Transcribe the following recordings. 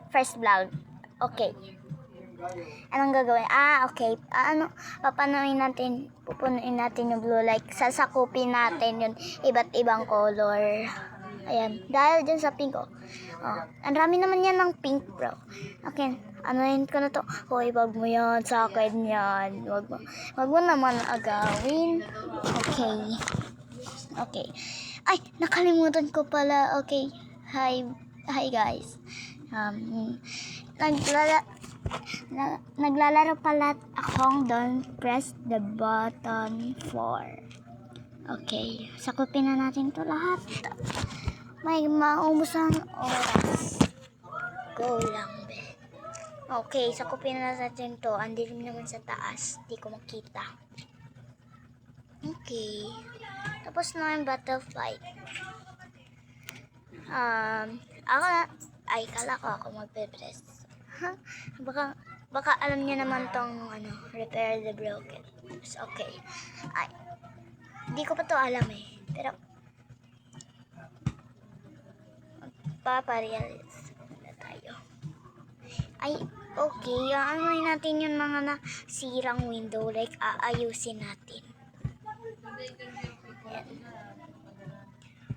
first vlog. Okay. Anong gagawin? Okay. Pupunuin natin yung blue, like, sasakupin natin yung iba't ibang color. Ayan. Dahil dyan sa pink, ang dami naman yan ng pink, bro. Okay. Anuhin ko na to. Hoy, wag mo yan. Sa akin yan. Wag mo naman agawin. Okay. Okay. Ay, nakalimutan ko pala. Okay. Hi guys. Naglalaro pala akong Don't Press the Button 4. Okay, sakupin na natin to lahat. May maubos ang oras. Go lang, be. Okay, sakupin na natin to. Ang dilim naman sa taas. Di ko makita. Okay. Tapos na yung butterfly. Kala ko ako magpe-press. Baka alam niyo naman tong repair the broken. Okay. Hindi ko pa to alam eh. Pero paparealize na tayo. Okay. Aanoin natin yung mga nasirang window. Like, aayusin natin. Yan.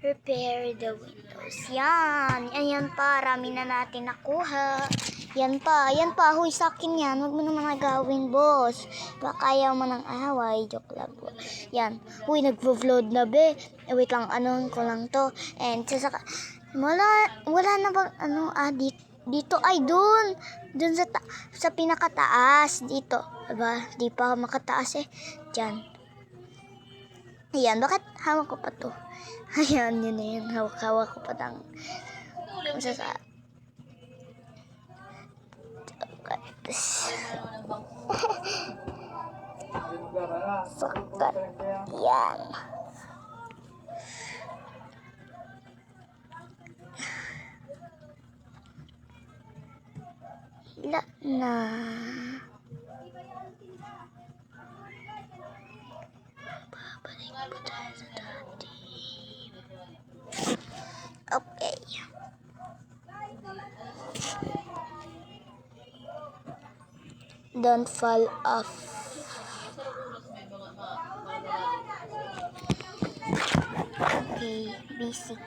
Repair the windows. Yan. Ayan pa. Rami na natin nakuha. Yan pa. Huy, sa akin yan. Huwag mo naman nagawin, boss. Baka ayaw mo ng away. Joke lang po. Yan. Huy, nag-vlog na, be. Wait lang. Anuhin ko lang to. And sasaka... Wala na bang dito ay dun sa pinakataas dito. Aba, di pa makataas eh. Diyan. Ayan, bakit hawak ko pa to? Ayan, yun na yun. Hawak ko pa ng sakat. Yan. Hila na. Babalik po tayo sa dati. Okay. Don't fall off. Okay, basic.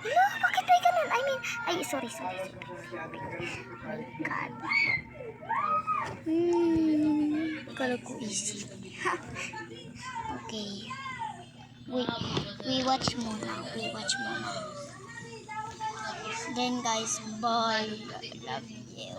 Hello, bakit may ganun? Sorry. Oh my God. Kala ko easy. Okay. We watch muna. Then guys, bye. I love you.